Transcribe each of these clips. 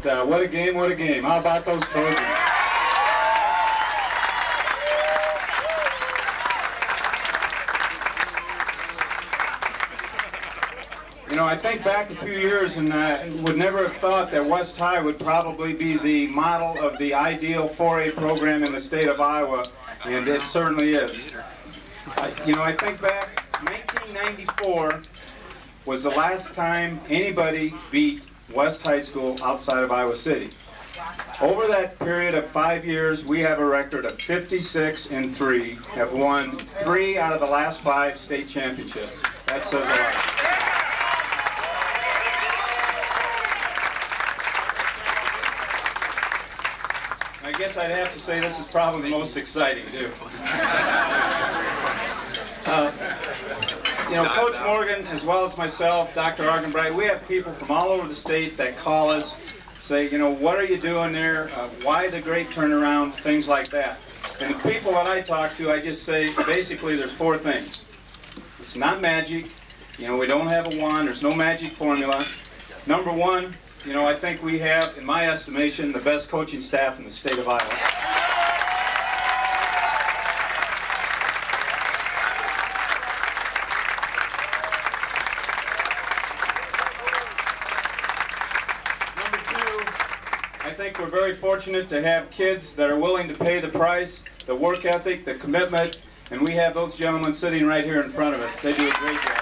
But what a game, what a game. How about those Trojans? You know, I think back a few years and I would never have thought that West High would probably be the model of the ideal 4A program in the state of Iowa, and it certainly is. You know, I think back, 1994 was the last time anybody beat West High School outside of Iowa City. Over that period of 5 years, we have a record of 56-3, have won 3 out of the last 5 state championships. That says a lot. I guess I'd have to say this is probably the most exciting, too. You know, Coach Morgan, as well as myself, Dr. Argenbright, we have people from all over the state that call us, say, you know, what are you doing there? Why the great turnaround? Things like that. And the people that I talk to, I just say, basically, there's 4 things. It's not magic. You know, we don't have a wand. There's no magic formula. Number 1, you know, I think we have, in my estimation, the best coaching staff in the state of Iowa. I think we're very fortunate to have kids that are willing to pay the price, the work ethic, the commitment, and we have those gentlemen sitting right here in front of us. They do a great job.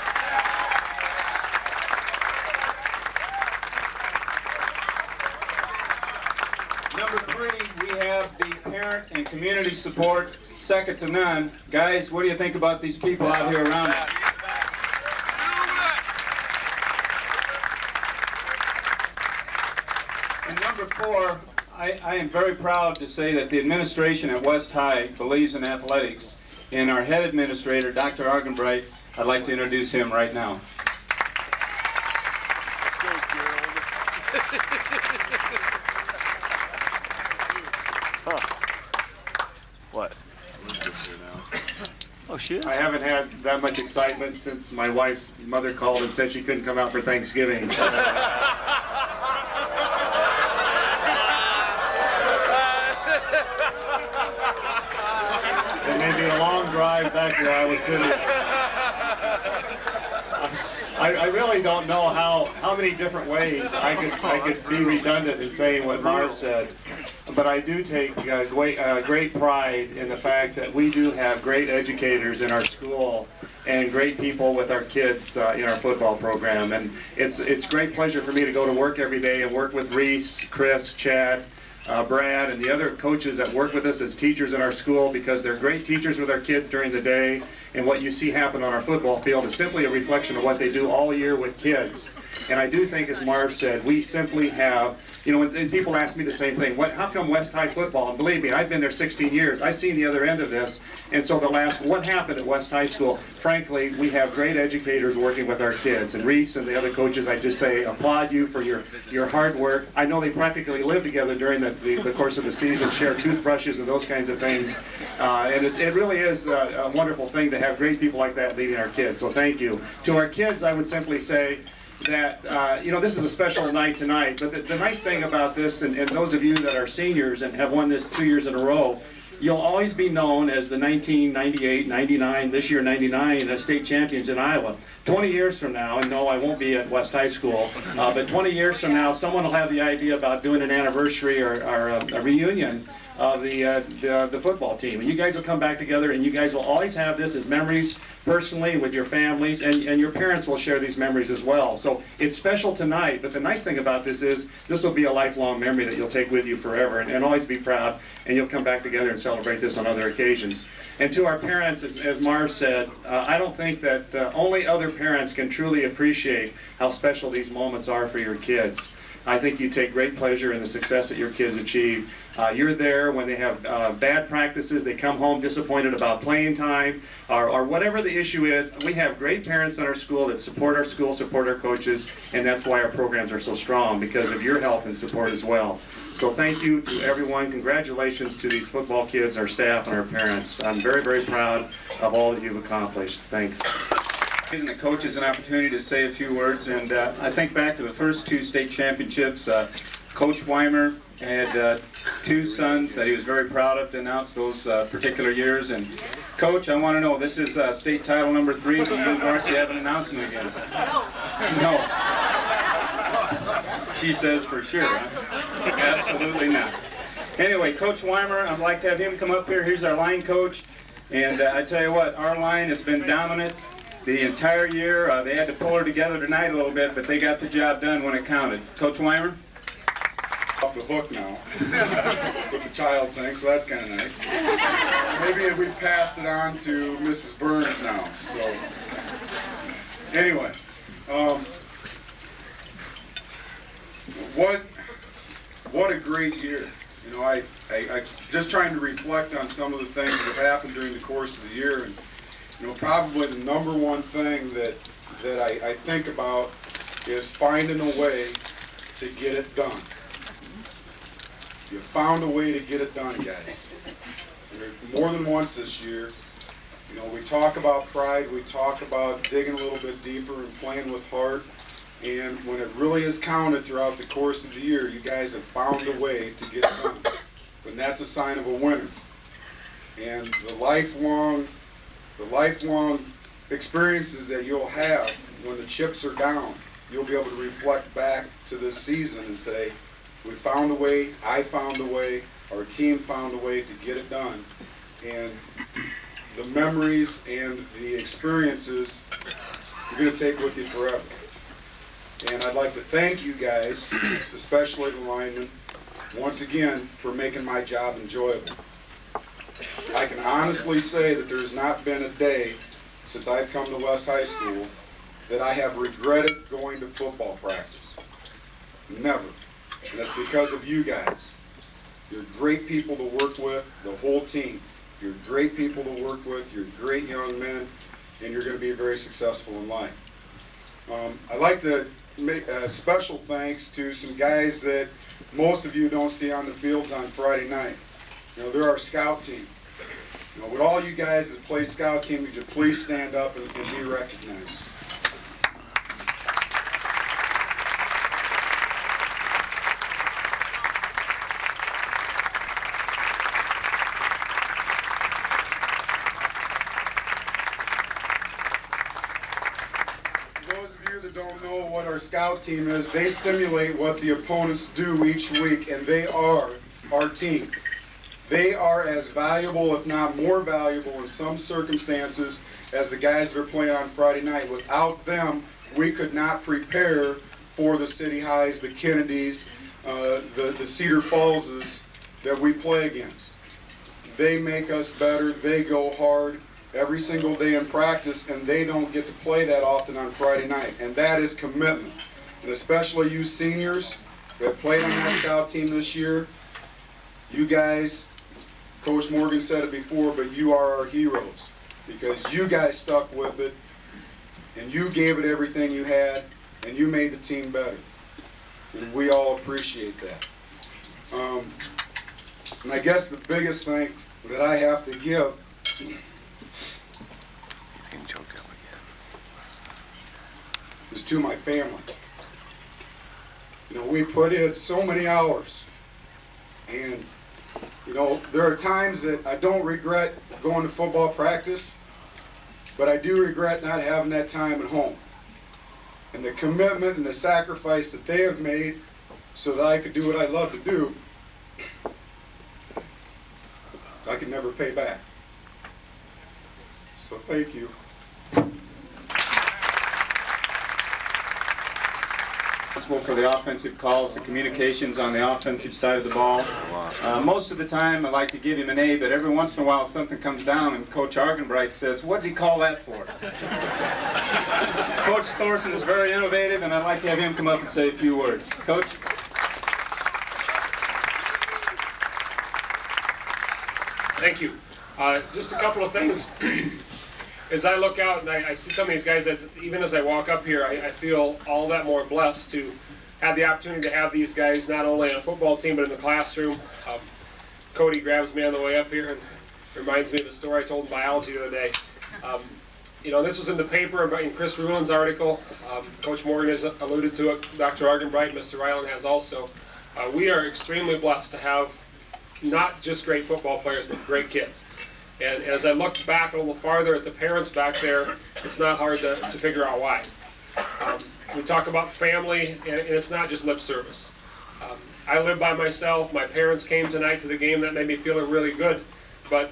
Number 3, we have the parent and community support, second to none. Guys, what do you think about these people out here around us? And number 4, I am very proud to say that the administration at West High believes in athletics. And our head administrator, Dr. Argenbright, I'd like to introduce him right now. What? Oh, she is? I haven't had that much excitement since my wife's mother called and said she couldn't come out for Thanksgiving. It may be a long drive back to Iowa City. I really don't know how many different ways I could be redundant in saying what Marv said, but I do take great pride in the fact that we do have great educators in our school and great people with our kids in our football program. And it's great pleasure for me to go to work every day and work with Reese, Chris, Chad, Brad, and the other coaches that work with us as teachers in our school, because they're great teachers with our kids during the day, and what you see happen on our football field is simply a reflection of what they do all year with kids. And I do think, as Marv said, we simply have, you know, and people ask me the same thing, how come West High football? And believe me, I've been there 16 years. I've seen the other end of this. And so what happened at West High School, frankly, we have great educators working with our kids. And Reese and the other coaches, I just say, applaud you for your hard work. I know they practically live together during the course of the season, share toothbrushes and those kinds of things. And it really is a wonderful thing to have great people like that leading our kids. So thank you. To our kids, I would simply say that, you know, this is a special night tonight, but the nice thing about this, and those of you that are seniors and have won this 2 years in a row, you'll always be known as the 1998, 99, this year 99 state champions in Iowa. 20 years from now, and no, I won't be at West High School, but 20 years from now, someone will have the idea about doing an anniversary or a reunion of the football team. And you guys will come back together, and you guys will always have this as memories personally with your families, and your parents will share these memories as well. So it's special tonight, but the nice thing about this is this will be a lifelong memory that you'll take with you forever, and always be proud, and you'll come back together and celebrate this on other occasions. And to our parents, as Marv said, I don't think that only other parents can truly appreciate how special these moments are for your kids. I think you take great pleasure in the success that your kids achieve. You're there when they have bad practices, they come home disappointed about playing time, or whatever the issue is. We have great parents in our school that support our school, support our coaches, and that's why our programs are so strong, because of your help and support as well. So thank you to everyone. Congratulations to these football kids, our staff, and our parents. I'm very, very proud of all that you've accomplished. Thanks. Giving the coaches an opportunity to say a few words, and I think back to the first 2 state championships. Coach Weimer had 2 sons that he was very proud of to announce those particular years. And Coach, I want to know, this is state title number 3. Do you and Marcy have an announcement again? No. She says for sure. Huh? Absolutely not. Anyway, Coach Weimer, I'd like to have him come up here. He's our line coach. And I tell you what, our line has been dominant the entire year. They had to pull her together tonight a little bit, but they got the job done when it counted. Coach Weimer? Off the hook now with the child thing, so that's kind of nice. Maybe we passed it on to Mrs. Burns now. So anyway, what a great year. You know, I just trying to reflect on some of the things that have happened during the course of the year, and you know, probably the number one thing that I think about is finding a way to get it done. You found a way to get it done, guys. More than once this year. You know, we talk about pride, we talk about digging a little bit deeper and playing with heart. And when it really is counted throughout the course of the year, you guys have found a way to get it done. And that's a sign of a winner. And the lifelong experiences that you'll have when the chips are down, you'll be able to reflect back to this season and say, we found a way, I found a way, our team found a way to get it done. And the memories and the experiences you're going to take with you forever. And I'd like to thank you guys, especially the linemen, once again for making my job enjoyable. I can honestly say that there's not been a day since I've come to West High School that I have regretted going to football practice. Never. And that's because of you guys. You're great people to work with, the whole team. You're great people to work with, you're great young men, and you're going to be very successful in life. I'd like to make special thanks to some guys that most of you don't see on the fields on Friday night. You know, they're our scout team. You know, with all you guys that play scout team, would you please stand up and be recognized? Don't know what our scout team is, they simulate what the opponents do each week, and they are our team. They are as valuable, if not more valuable in some circumstances, as the guys that are playing on Friday night. Without them, we could not prepare for the City Highs, the Kennedys, the Cedar Fallses that we play against. They make us better, they go hard every single day in practice, and they don't get to play that often on Friday night. And that is commitment. And especially you seniors that played on that scout team this year, you guys, Coach Morgan said it before, but you are our heroes because you guys stuck with it and you gave it everything you had and you made the team better. And we all appreciate that. And I guess the biggest thanks that I have to give is to my family. You know, we put in so many hours, and you know, there are times that I don't regret going to football practice, but I do regret not having that time at home. And the commitment and the sacrifice that they have made so that I could do what I love to do, I can never pay back. So thank you. Responsible for the offensive calls, the communications on the offensive side of the ball. Most of the time I like to give him an A, but every once in a while something comes down and Coach Argenbright says, what did he call that for? Coach Thorson is very innovative, and I'd like to have him come up and say a few words. Coach? Thank you. Just a couple of things. As I look out and I see some of these guys, even as I walk up here, I feel all that more blessed to have the opportunity to have these guys not only on a football team but in the classroom. Cody grabs me on the way up here and reminds me of a story I told in biology the other day. You know, this was in the paper in Chris Rulin's article. Coach Morgan has alluded to it. Dr. Argenbright, Mr. Ryland has also. We are extremely blessed to have not just great football players, but great kids. And as I look back a little farther at the parents back there, it's not hard to figure out why. We talk about family, and it's not just lip service. I live by myself. My parents came tonight to the game. That made me feel really good. But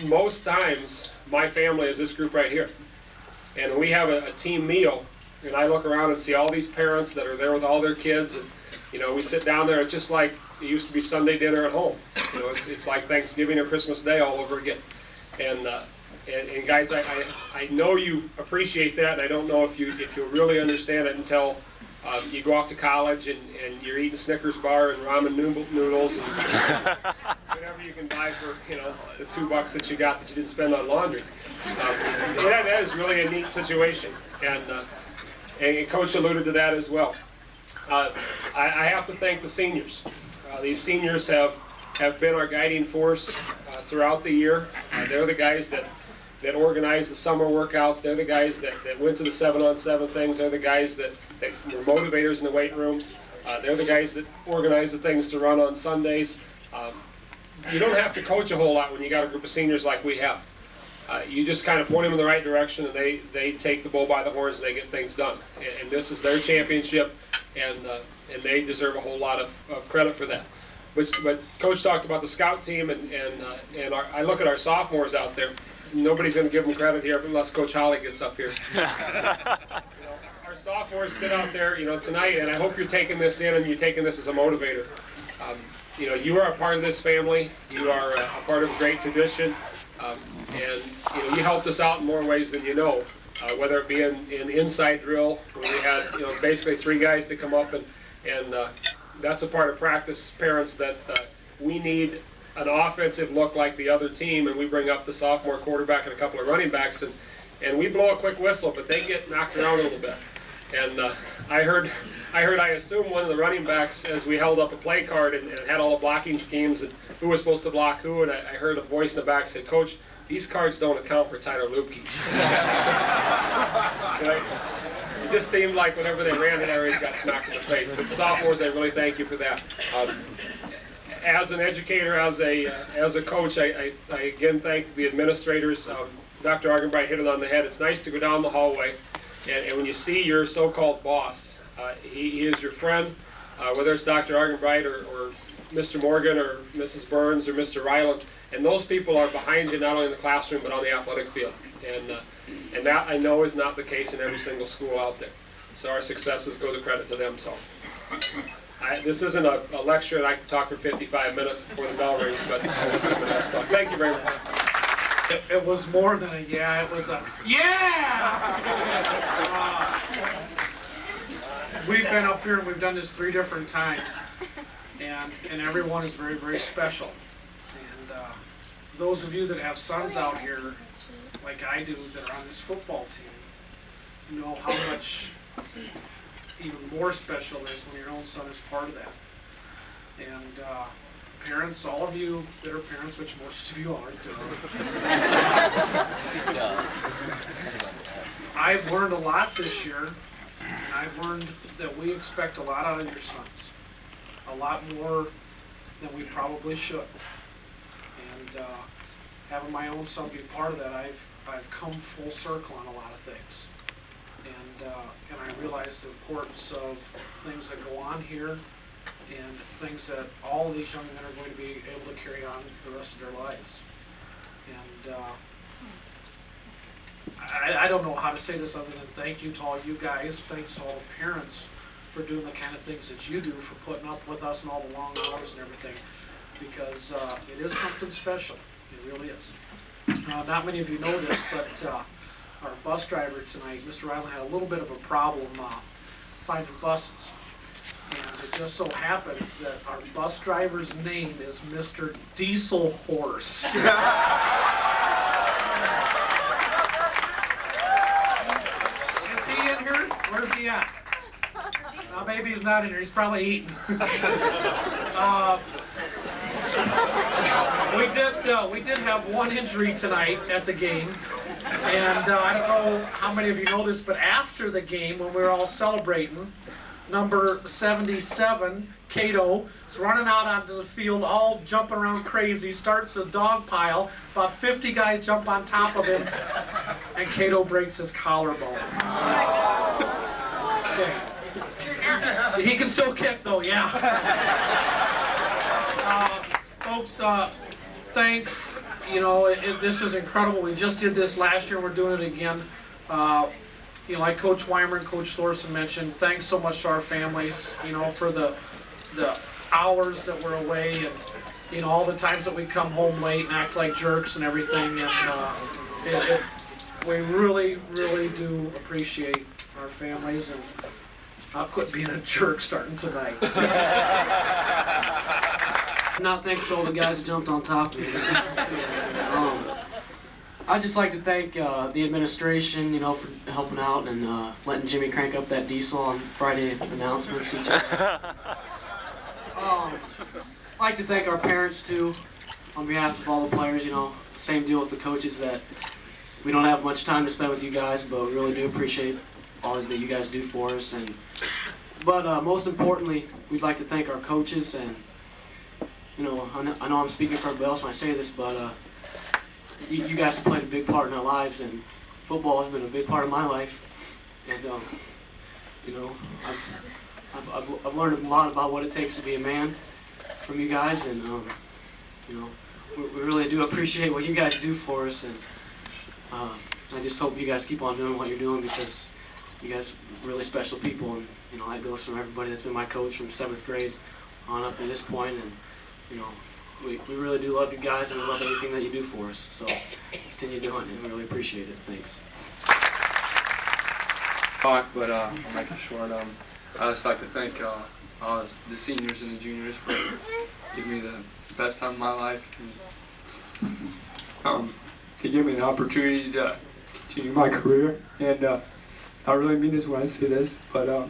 most times, my family is this group right here. And we have a team meal, and I look around and see all these parents that are there with all their kids. And, you know, we sit down there. It's just like it used to be Sunday dinner at home. You know, it's like Thanksgiving or Christmas Day all over again. And guys, I know you appreciate that, and I don't know if you really understand it until you go off to college and you're eating Snickers bar and ramen noodles and whatever you can buy for, you know, the $2 that you got that you didn't spend on laundry. That is really a neat situation, and Coach alluded to that as well. I have to thank the seniors. These seniors have been our guiding force throughout the year. They're the guys that organize the summer workouts. They're the guys that went to the 7-on-7 things. They're the guys that were motivators in the weight room. They're the guys that organize the things to run on Sundays. You don't have to coach a whole lot when you got a group of seniors like we have. You just kind of point them in the right direction, and they take the bull by the horns and they get things done. And this is their championship, and they deserve a whole lot of credit for that. But Coach talked about the scout team, and I look at our sophomores out there. Nobody's going to give them credit here unless Coach Holly gets up here. You know, our sophomores sit out there, you know, tonight, and I hope you're taking this in and you're taking this as a motivator. You know, you are a part of this family. You are a part of a great tradition, and you know, you helped us out in more ways than you know. Whether it be in inside drill, where we had, you know, basically 3 guys to come up and that's a part of practice, parents, that we need an offensive look like the other team, and we bring up the sophomore quarterback and a couple of running backs, and we blow a quick whistle, but they get knocked around a little bit. And I assume one of the running backs, as we held up a play card and had all the blocking schemes and who was supposed to block who, and I heard a voice in the back say, "Coach, these cards don't account for Tyler Lubke." It just seemed like whenever they ran, they always got smacked in the face. But the sophomores, I really thank you for that. As an educator, as a coach, I again thank the administrators. Dr. Argenbright hit it on the head. It's nice to go down the hallway, and when you see your so-called boss, he is your friend, whether it's Dr. Argenbright or Mr. Morgan or Mrs. Burns or Mr. Ryland, and those people are behind you not only in the classroom but on the athletic field. And that I know is not the case in every single school out there. So our successes go to credit to them. So this isn't a lecture, and I can talk for 55 minutes before the bell rings, but I'll let somebody else talk. Thank you very much. It was more than a yeah, it was a yeah! We've been up here and we've done this 3 different times, and everyone is very, very special. And those of you that have sons out here, like I do, that are on this football team, know how much even more special it is when your own son is part of that. And parents, all of you that are parents, which most of you aren't, I've learned a lot this year, and I've learned that we expect a lot out of your sons, a lot more than we probably should. And having my own son be part of that, I've come full circle on a lot of things. And I realize the importance of things that go on here and things that all of these young men are going to be able to carry on the rest of their lives. And I don't know how to say this other than thank you to all you guys, thanks to all the parents for doing the kind of things that you do, for putting up with us and all the long hours and everything, because it is something special. It really is. Not many of you know this, but our bus driver tonight, Mr. Ryland, had a little bit of a problem finding buses. And it just so happens that our bus driver's name is Mr. Diesel Horse. Is he in here? Where's he at? Maybe he's not in here. He's probably eating. We did have one injury tonight at the game, and I don't know how many of you know this, but after the game, when we were all celebrating, number 77, Cato, is running out onto the field, all jumping around crazy, starts a dog pile. About 50 guys jump on top of him, and Cato breaks his collarbone. Okay. He can still kick, though, yeah. Folks, thanks. You know, this is incredible. We just did this last year. We're doing it again. You know, like Coach Weimer and Coach Thorson mentioned, thanks so much to our families, you know, for the hours that we're away and, you know, all the times that we come home late and act like jerks and everything. And we really, really do appreciate our families, and I'll quit being a jerk starting tonight. Now, thanks to all the guys that jumped on top of me. I'd just like to thank the administration, you know, for helping out and letting Jimmy crank up that diesel on Friday announcements. I'd like to thank our parents, too, on behalf of all the players. You know, same deal with the coaches, that we don't have much time to spend with you guys, but we really do appreciate all that you guys do for us. But most importantly, we'd like to thank our coaches. And you know, I know I'm speaking for everybody else when I say this, but you guys have played a big part in our lives, and football has been a big part of my life. And you know, I've learned a lot about what it takes to be a man from you guys, and you know, we really do appreciate what you guys do for us. And I just hope you guys keep on doing what you're doing, because you guys are really special people. And you know, that goes from everybody that's been my coach from 7th grade on up to this point. And you know, we really do love you guys, and we love everything that you do for us. So continue doing it. We really appreciate it. Thanks. But I'll make it short. I'd just like to thank all the seniors and the juniors for giving me the best time of my life, and to give me the opportunity to continue my career. And I really mean this when I say this, but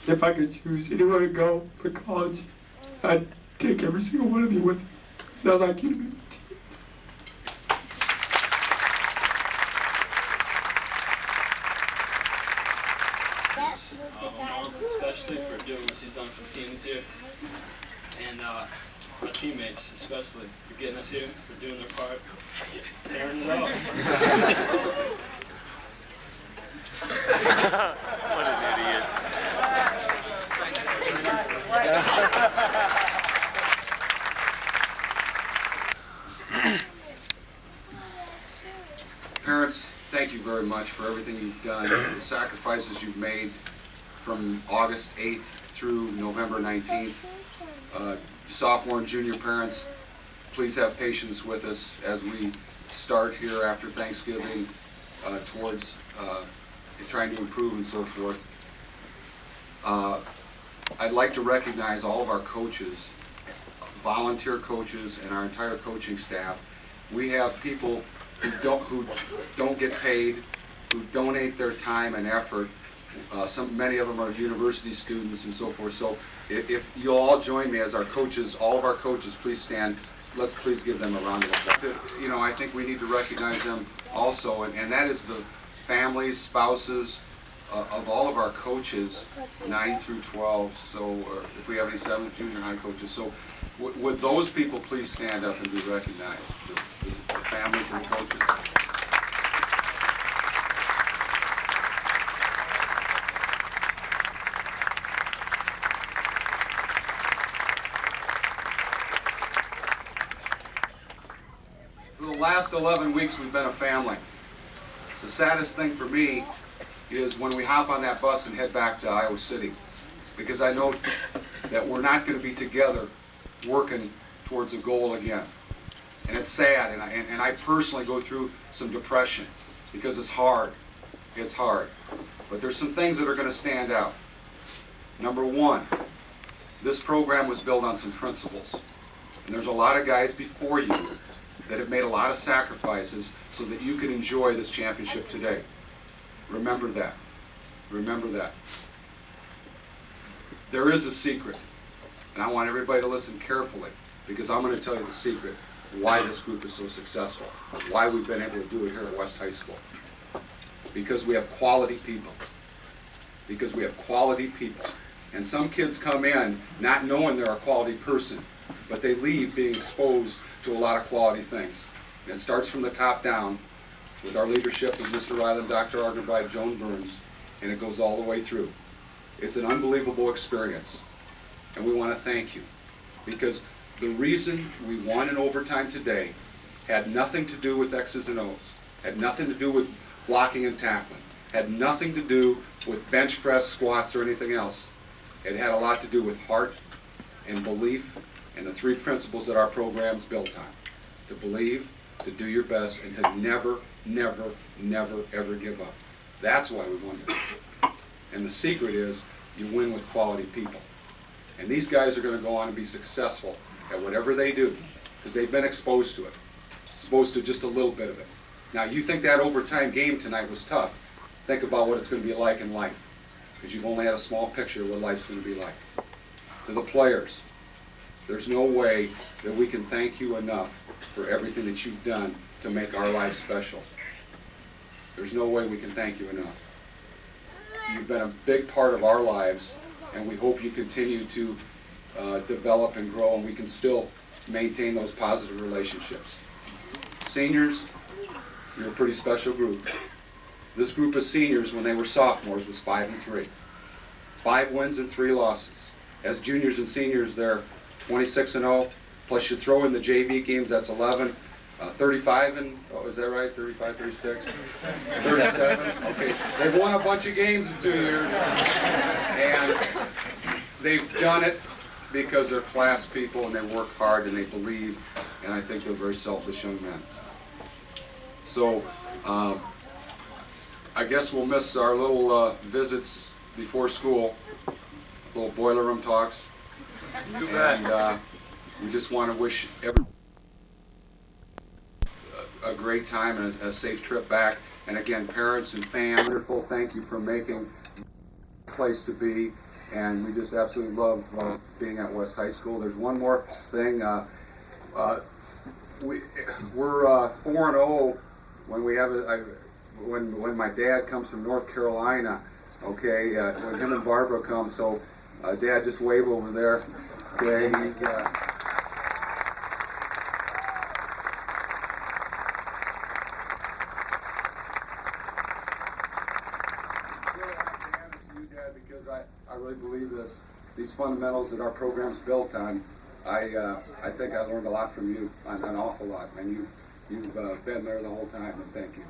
if I could choose anywhere to go for college, I'd take every single one of you with me. And I'd like you to be my teammates. Especially for doing what she's done for teams here, and our teammates especially for getting us here, for doing their part, tearing it up. What an idiot. Parents, thank you very much for everything you've done, the sacrifices you've made from August 8th through November 19th. Sophomore and junior parents, please have patience with us as we start here after Thanksgiving towards trying to improve and so forth. I'd like to recognize all of our coaches, volunteer coaches, and our entire coaching staff. We have people who don't get paid, who donate their time and effort. Many of them are university students and so forth. So if you'll all join me as our coaches, all of our coaches, please stand. Let's please give them a round of applause. You know, I think we need to recognize them also, and that is the families, spouses of all of our coaches, 9 through 12. So if we have any 7th junior high coaches, so would those people please stand up and be recognized, the families and the coaches. For the last 11 weeks, we've been a family. The saddest thing for me is when we hop on that bus and head back to Iowa City, because I know that we're not going to be together working towards a goal again. And it's sad, and I personally go through some depression because it's hard. It's hard. But there's some things that are going to stand out. Number one, this program was built on some principles. And there's a lot of guys before you that have made a lot of sacrifices so that you can enjoy this championship today. Remember that. Remember that. There is a secret, and I want everybody to listen carefully, because I'm going to tell you the secret why this group is so successful, why we've been able to do it here at West High School. Because we have quality people. because we have quality people. And some kids come in not knowing they're a quality person, but they leave being exposed to a lot of quality things. And it starts from the top down with our leadership of Mr. Ryland, Dr. Argerbright, Joan Burns, and it goes all the way through. It's an unbelievable experience, and we want to thank you, because the reason we won in overtime today had nothing to do with X's and O's, had nothing to do with blocking and tackling, had nothing to do with bench press, squats, or anything else. It had a lot to do with heart and belief and the three principles that our program's built on: to believe, to do your best, and to never, never, never, ever give up. That's why we won today. And the secret is you win with quality people. And these guys are going to go on and be successful at whatever they do, because they've been exposed to it, exposed to just a little bit of it. Now, you think that overtime game tonight was tough. Think about what it's going to be like in life, because you've only had a small picture of what life's going to be like. To the players, there's no way that we can thank you enough for everything that you've done to make our lives special. There's no way we can thank you enough. You've been a big part of our lives, and we hope you continue to develop and grow, and we can still maintain those positive relationships. Seniors, you're a pretty special group. This group of seniors, when they were sophomores, was 5-3. 5 wins and 3 losses. As juniors and seniors, they're 26-0. Plus you throw in the JV games, that's 11. 35 and, oh, is that right? 35, 36? 37. Okay. They've won a bunch of games in 2 years. And they've done it because they're class people and they work hard and they believe, and I think they're very selfless young men. So, I guess we'll miss our little visits before school, little boiler room talks. And we just want to wish everyone a great time and a safe trip back. And again, parents and fans, wonderful. Thank you for making a place to be. And we just absolutely love being at West High School. There's one more thing. We're 4-0 when we have when my dad comes from North Carolina. Okay, when him and Barbara come. So, Dad, just wave over there. Okay, he's. Because I really believe these fundamentals that our program's built on. I think I learned a lot from you, an awful lot, and you've been there the whole time, and thank you.